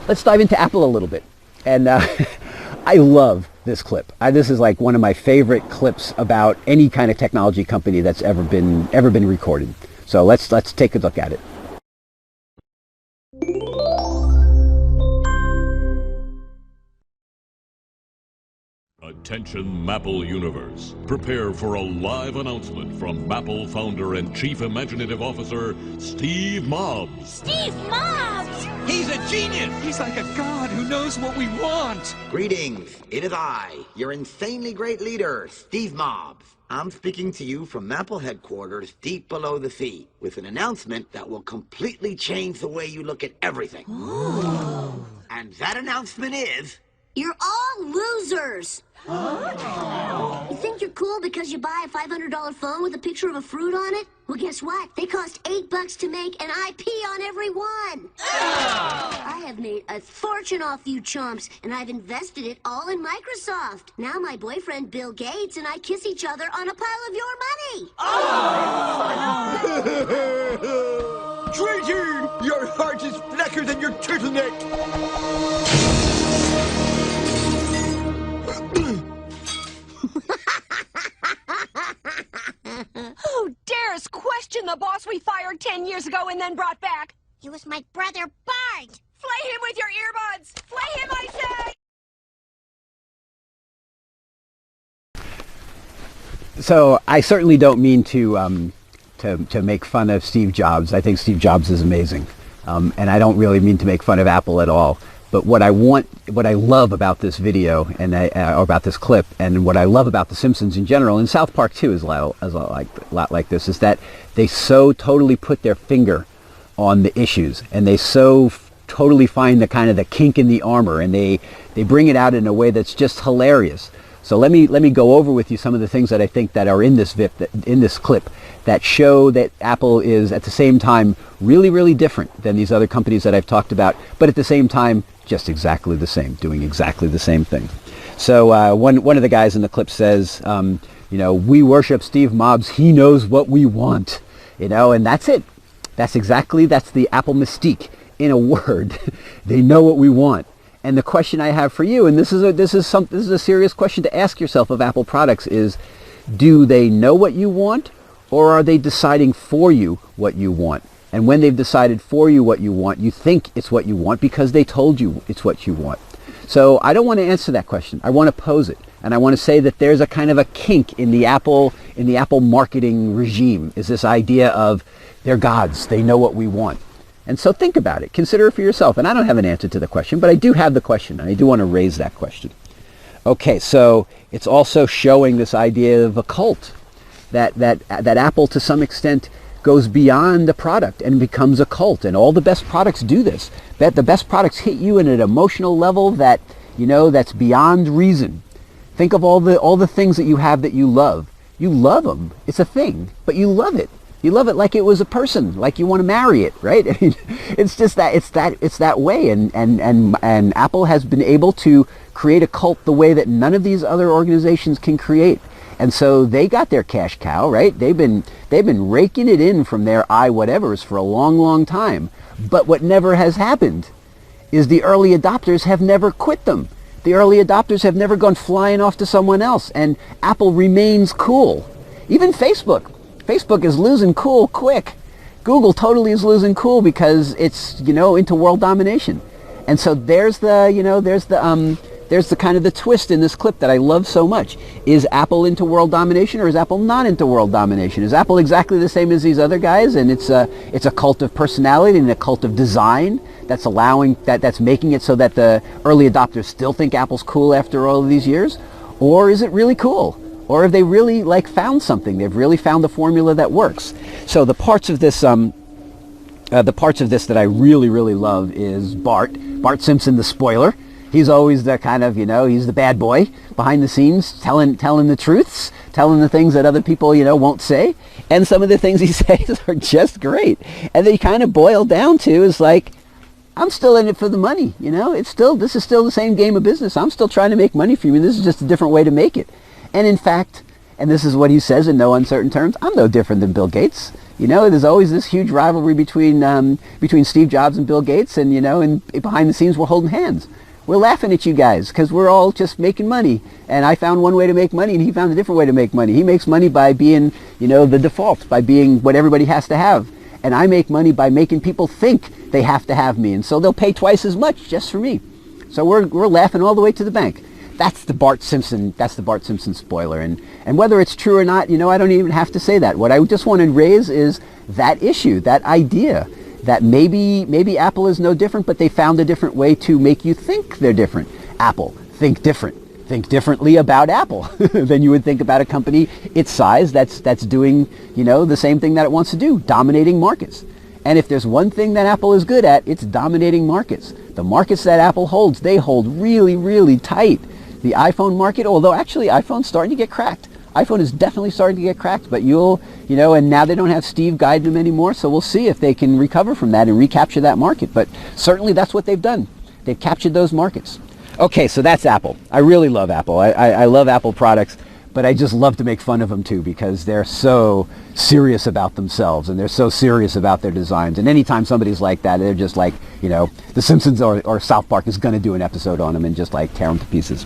let's dive into Apple a little bit. And I love this clip. This is like one of my favorite clips about any kind of technology company that's ever been recorded. So let's take a look at it. Attention Maple Universe. Prepare for a live announcement from Maple founder and Chief Imaginative Officer, Steve Mobs. Steve Mobs! He's a genius! He's like a god who knows what we want! Greetings, it is I, your insanely great leader, Steve Mobs. I'm speaking to you from Maple headquarters deep below the sea with an announcement that will completely change the way you look at everything. Ooh. And that announcement is... You're all losers! You think you're cool because you buy a $500 phone with a picture of a fruit on it? Well, guess what? They cost $8 to make, and I pee on every one. I have made a fortune off you chumps, and I've invested it all in Microsoft. Now my boyfriend Bill Gates and I kiss each other on a pile of your money. Traitor! Your heart is blacker than your turtleneck! Who dares question the boss we fired 10 years ago and then brought back? It was my brother Bart. Flay him with your earbuds! Flay him, I say! So I certainly don't mean to make fun of Steve Jobs. I think Steve Jobs is amazing, and I don't really mean to make fun of Apple at all. But what I love about this video and or about this clip, and what I love about The Simpsons in general, and South Park too is a lot like this, is that they so totally put their finger on the issues, and they so totally find the kind of the kink in the armor, and they bring it out in a way that's just hilarious. So let me go over with you some of the things that I think that are in this clip that show that Apple is at the same time really, really different than these other companies that I've talked about, but at the same time just exactly the same, doing exactly the same thing. So one of the guys in the clip says, we worship Steve Mobs. He knows what we want, and that's it. That's the Apple mystique in a word. They know what we want. And the question I have for you, and this is a serious question to ask yourself of Apple products, is do they know what you want, or are they deciding for you what you want? And when they've decided for you what you want, you think it's what you want because they told you it's what you want. So I don't want to answer that question. I want to pose it. And I want to say that there's a kind of a kink in the Apple marketing regime, is this idea of they're gods, they know what we want. And so think about it. Consider it for yourself. And I don't have an answer to the question, but I do have the question, and I do want to raise that question. Okay, so it's also showing this idea of a cult, that Apple to some extent goes beyond the product and becomes a cult, and all the best products do this. That the best products hit you at an emotional level that that's beyond reason. Think of all the things that you have that you love. You love them. It's a thing, but you love it. You love it like it was a person, like you want to marry it, right? I mean, it's just that it's that way, and Apple has been able to create a cult the way that none of these other organizations can create. And so they got their cash cow, right? They've been raking it in from their whatevers for a long, long time. But what never has happened is the early adopters have never quit them. The early adopters have never gone flying off to someone else, and Apple remains cool. Even Facebook is losing cool quick. Google totally is losing cool because it's into world domination. And so there's the kind of the twist in this clip that I love so much. Is Apple into world domination, or is Apple not into world domination? Is Apple exactly the same as these other guys, and it's a cult of personality and a cult of design that's making it so that the early adopters still think Apple's cool after all of these years? Or is it really cool? Or have they really found something? They've really found the formula that works. So the parts of this that I really, really love is Bart Simpson, the spoiler. He's always the kind of, he's the bad boy behind the scenes, telling the truths, telling the things that other people, won't say. And some of the things he says are just great. And they kind of boil down to is like, I'm still in it for the money, this is still the same game of business. I'm still trying to make money for you. This is just a different way to make it. And in fact, and this is what he says in no uncertain terms, I'm no different than Bill Gates. there's always this huge rivalry between Steve Jobs and Bill Gates, and and behind the scenes we're holding hands. We're laughing at you guys because we're all just making money. And I found one way to make money, and he found a different way to make money. He makes money by being, the default, by being what everybody has to have. And I make money by making people think they have to have me. And so they'll pay twice as much just for me. So we're laughing all the way to the bank. That's the Bart Simpson spoiler. And whether it's true or not, I don't even have to say that. What I just want to raise is that issue, that idea that maybe Apple is no different, but they found a different way to make you think they're different. Apple, think different. Think differently about Apple than you would think about a company its size that's doing, the same thing that it wants to do, dominating markets. And if there's one thing that Apple is good at, it's dominating markets. The markets that Apple holds, they hold really, really tight. The iPhone market, although actually iPhone's starting to get cracked. iPhone is definitely starting to get cracked, but and now they don't have Steve guiding them anymore, so we'll see if they can recover from that and recapture that market. But certainly that's what they've done. They've captured those markets. Okay, so that's Apple. I really love Apple. I love Apple products, but I just love to make fun of them too because they're so serious about themselves and they're so serious about their designs. And anytime somebody's like that, they're just like, The Simpsons or South Park is going to do an episode on them and just like tear them to pieces.